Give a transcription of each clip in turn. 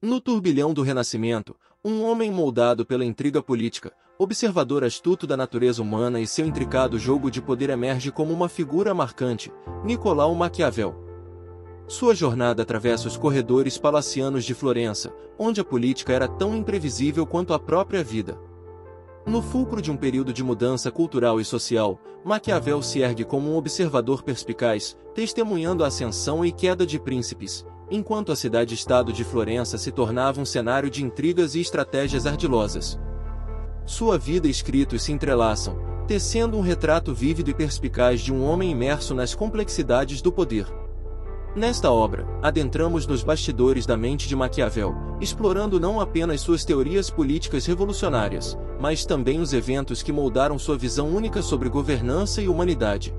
No turbilhão do Renascimento, um homem moldado pela intriga política, observador astuto da natureza humana e seu intricado jogo de poder emerge como uma figura marcante, Nicolau Maquiavel. Sua jornada atravessa os corredores palacianos de Florença, onde a política era tão imprevisível quanto a própria vida. No fulcro de um período de mudança cultural e social, Maquiavel se ergue como um observador perspicaz, testemunhando a ascensão e queda de príncipes, enquanto a cidade-estado de Florença se tornava um cenário de intrigas e estratégias ardilosas. Sua vida e escritos se entrelaçam, tecendo um retrato vívido e perspicaz de um homem imerso nas complexidades do poder. Nesta obra, adentramos nos bastidores da mente de Maquiavel, explorando não apenas suas teorias políticas revolucionárias, mas também os eventos que moldaram sua visão única sobre governança e humanidade.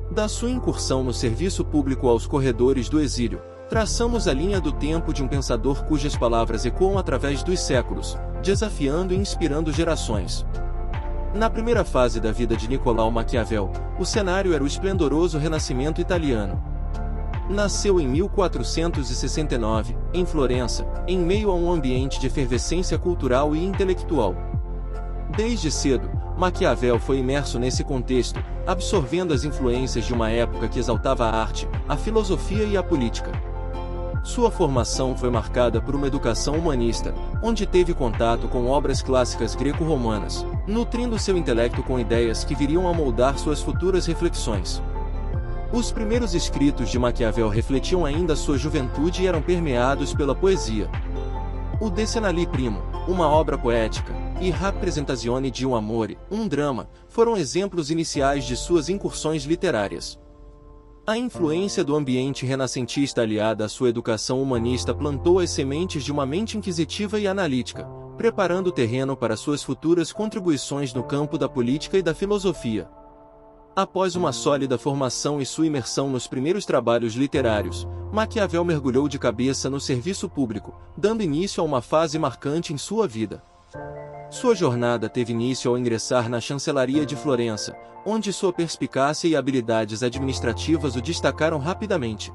Da sua incursão no serviço público aos corredores do exílio, traçamos a linha do tempo de um pensador cujas palavras ecoam através dos séculos, desafiando e inspirando gerações. Na primeira fase da vida de Nicolau Maquiavel, o cenário era o esplendoroso Renascimento italiano. Nasceu em 1469, em Florença, em meio a um ambiente de efervescência cultural e intelectual. Desde cedo, Maquiavel foi imerso nesse contexto, absorvendo as influências de uma época que exaltava a arte, a filosofia e a política. Sua formação foi marcada por uma educação humanista, onde teve contato com obras clássicas greco-romanas, nutrindo seu intelecto com ideias que viriam a moldar suas futuras reflexões. Os primeiros escritos de Maquiavel refletiam ainda sua juventude e eram permeados pela poesia. O Decenali Primo, uma obra poética, e Rappresentazione di un amore, um drama, foram exemplos iniciais de suas incursões literárias. A influência do ambiente renascentista aliada à sua educação humanista plantou as sementes de uma mente inquisitiva e analítica, preparando o terreno para suas futuras contribuições no campo da política e da filosofia. Após uma sólida formação e sua imersão nos primeiros trabalhos literários, Maquiavel mergulhou de cabeça no serviço público, dando início a uma fase marcante em sua vida. Sua jornada teve início ao ingressar na chancelaria de Florença, onde sua perspicácia e habilidades administrativas o destacaram rapidamente.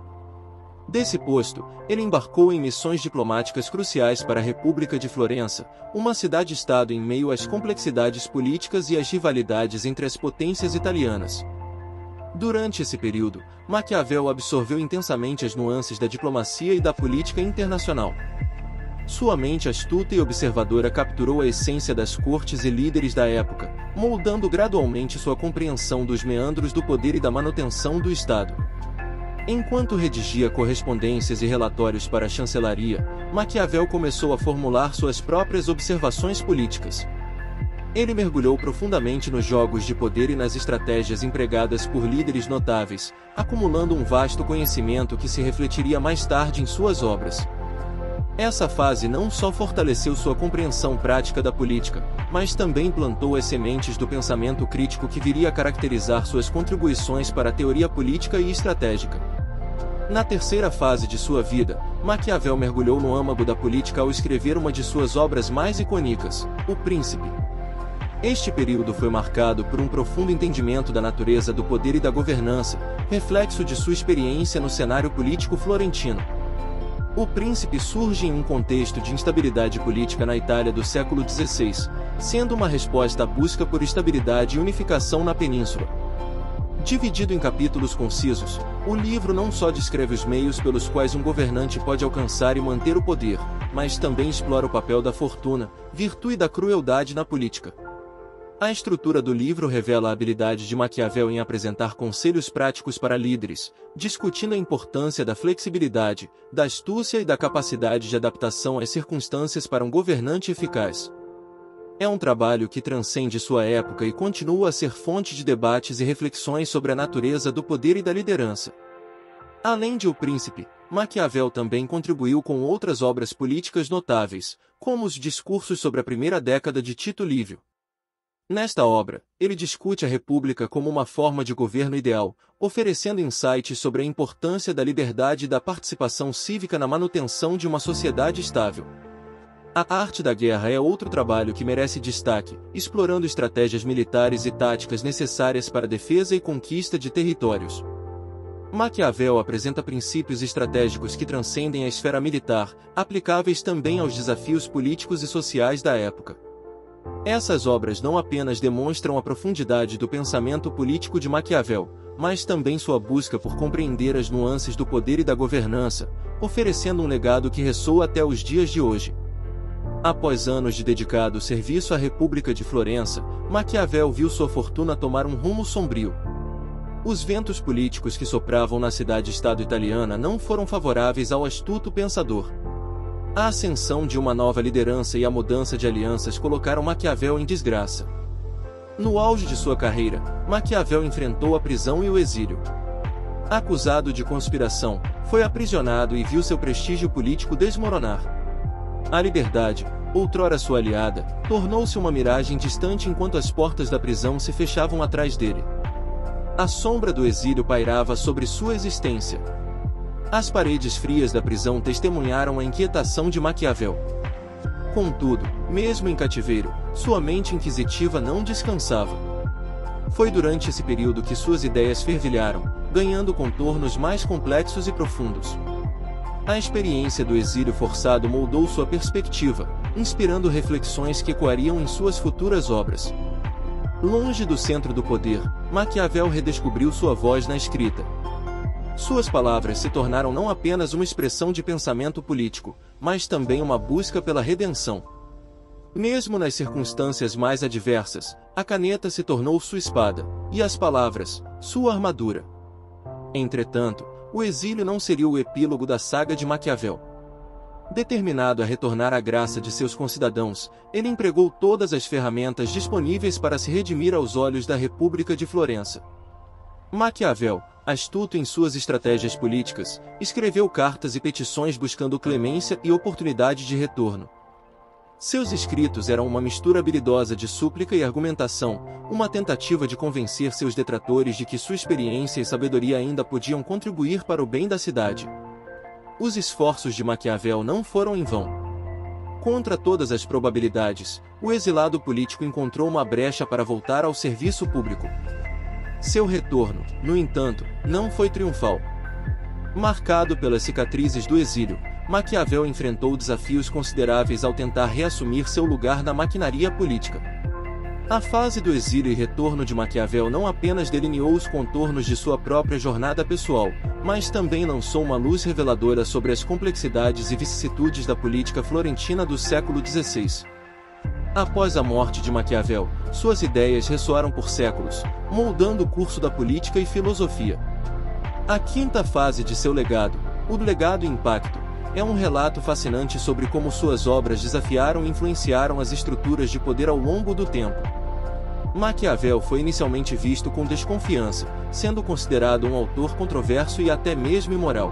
Desse posto, ele embarcou em missões diplomáticas cruciais para a República de Florença, uma cidade-estado em meio às complexidades políticas e às rivalidades entre as potências italianas. Durante esse período, Maquiavel absorveu intensamente as nuances da diplomacia e da política internacional. Sua mente astuta e observadora capturou a essência das cortes e líderes da época, moldando gradualmente sua compreensão dos meandros do poder e da manutenção do Estado. Enquanto redigia correspondências e relatórios para a chancelaria, Maquiavel começou a formular suas próprias observações políticas. Ele mergulhou profundamente nos jogos de poder e nas estratégias empregadas por líderes notáveis, acumulando um vasto conhecimento que se refletiria mais tarde em suas obras. Essa fase não só fortaleceu sua compreensão prática da política, mas também plantou as sementes do pensamento crítico que viria a caracterizar suas contribuições para a teoria política e estratégica. Na terceira fase de sua vida, Maquiavel mergulhou no âmago da política ao escrever uma de suas obras mais icônicas, O Príncipe. Este período foi marcado por um profundo entendimento da natureza do poder e da governança, reflexo de sua experiência no cenário político florentino. O Príncipe surge em um contexto de instabilidade política na Itália do século XVI, sendo uma resposta à busca por estabilidade e unificação na península. Dividido em capítulos concisos, o livro não só descreve os meios pelos quais um governante pode alcançar e manter o poder, mas também explora o papel da fortuna, virtude e da crueldade na política. A estrutura do livro revela a habilidade de Maquiavel em apresentar conselhos práticos para líderes, discutindo a importância da flexibilidade, da astúcia e da capacidade de adaptação às circunstâncias para um governante eficaz. É um trabalho que transcende sua época e continua a ser fonte de debates e reflexões sobre a natureza do poder e da liderança. Além de O Príncipe, Maquiavel também contribuiu com outras obras políticas notáveis, como os discursos sobre a primeira década de Tito Livio. Nesta obra, ele discute a república como uma forma de governo ideal, oferecendo insights sobre a importância da liberdade e da participação cívica na manutenção de uma sociedade estável. A arte da guerra é outro trabalho que merece destaque, explorando estratégias militares e táticas necessárias para a defesa e conquista de territórios. Maquiavel apresenta princípios estratégicos que transcendem a esfera militar, aplicáveis também aos desafios políticos e sociais da época. Essas obras não apenas demonstram a profundidade do pensamento político de Maquiavel, mas também sua busca por compreender as nuances do poder e da governança, oferecendo um legado que ressoa até os dias de hoje. Após anos de dedicado serviço à República de Florença, Maquiavel viu sua fortuna tomar um rumo sombrio. Os ventos políticos que sopravam na cidade-estado italiana não foram favoráveis ao astuto pensador. A ascensão de uma nova liderança e a mudança de alianças colocaram Maquiavel em desgraça. No auge de sua carreira, Maquiavel enfrentou a prisão e o exílio. Acusado de conspiração, foi aprisionado e viu seu prestígio político desmoronar. A liberdade, outrora sua aliada, tornou-se uma miragem distante enquanto as portas da prisão se fechavam atrás dele. A sombra do exílio pairava sobre sua existência. As paredes frias da prisão testemunharam a inquietação de Maquiavel. Contudo, mesmo em cativeiro, sua mente inquisitiva não descansava. Foi durante esse período que suas ideias fervilharam, ganhando contornos mais complexos e profundos. A experiência do exílio forçado moldou sua perspectiva, inspirando reflexões que ecoariam em suas futuras obras. Longe do centro do poder, Maquiavel redescobriu sua voz na escrita. Suas palavras se tornaram não apenas uma expressão de pensamento político, mas também uma busca pela redenção. Mesmo nas circunstâncias mais adversas, a caneta se tornou sua espada, e as palavras, sua armadura. Entretanto, o exílio não seria o epílogo da saga de Maquiavel. Determinado a retornar à graça de seus concidadãos, ele empregou todas as ferramentas disponíveis para se redimir aos olhos da República de Florença. Maquiavel, astuto em suas estratégias políticas, escreveu cartas e petições buscando clemência e oportunidade de retorno. Seus escritos eram uma mistura habilidosa de súplica e argumentação, uma tentativa de convencer seus detratores de que sua experiência e sabedoria ainda podiam contribuir para o bem da cidade. Os esforços de Maquiavel não foram em vão. Contra todas as probabilidades, o exilado político encontrou uma brecha para voltar ao serviço público. Seu retorno, no entanto, não foi triunfal. Marcado pelas cicatrizes do exílio, Maquiavel enfrentou desafios consideráveis ao tentar reassumir seu lugar na maquinaria política. A fase do exílio e retorno de Maquiavel não apenas delineou os contornos de sua própria jornada pessoal, mas também lançou uma luz reveladora sobre as complexidades e vicissitudes da política florentina do século XVI. Após a morte de Maquiavel, suas ideias ressoaram por séculos, moldando o curso da política e filosofia. A quinta fase de seu legado, o legado e impacto, é um relato fascinante sobre como suas obras desafiaram e influenciaram as estruturas de poder ao longo do tempo. Maquiavel foi inicialmente visto com desconfiança, sendo considerado um autor controverso e até mesmo imoral.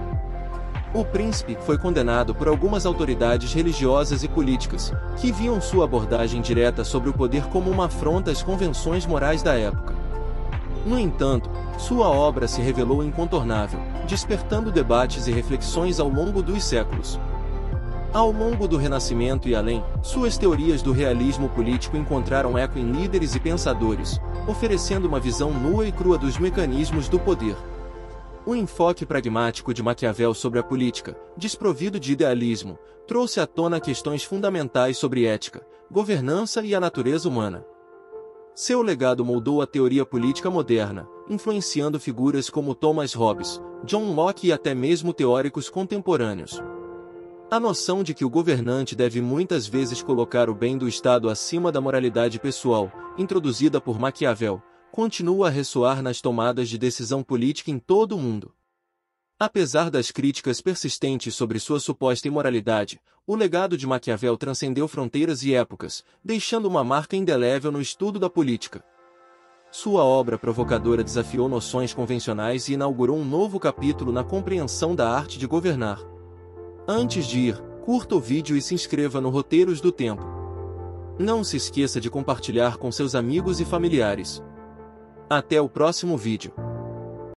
O príncipe foi condenado por algumas autoridades religiosas e políticas, que viam sua abordagem direta sobre o poder como uma afronta às convenções morais da época. No entanto, sua obra se revelou incontornável, despertando debates e reflexões ao longo dos séculos. Ao longo do Renascimento e além, suas teorias do realismo político encontraram eco em líderes e pensadores, oferecendo uma visão nua e crua dos mecanismos do poder. O enfoque pragmático de Maquiavel sobre a política, desprovido de idealismo, trouxe à tona questões fundamentais sobre ética, governança e a natureza humana. Seu legado moldou a teoria política moderna, influenciando figuras como Thomas Hobbes, John Locke e até mesmo teóricos contemporâneos. A noção de que o governante deve muitas vezes colocar o bem do Estado acima da moralidade pessoal, introduzida por Maquiavel, continua a ressoar nas tomadas de decisão política em todo o mundo. Apesar das críticas persistentes sobre sua suposta imoralidade, o legado de Maquiavel transcendeu fronteiras e épocas, deixando uma marca indelével no estudo da política. Sua obra provocadora desafiou noções convencionais e inaugurou um novo capítulo na compreensão da arte de governar. Antes de ir, curta o vídeo e se inscreva no Roteiros do Tempo. Não se esqueça de compartilhar com seus amigos e familiares. Até o próximo vídeo.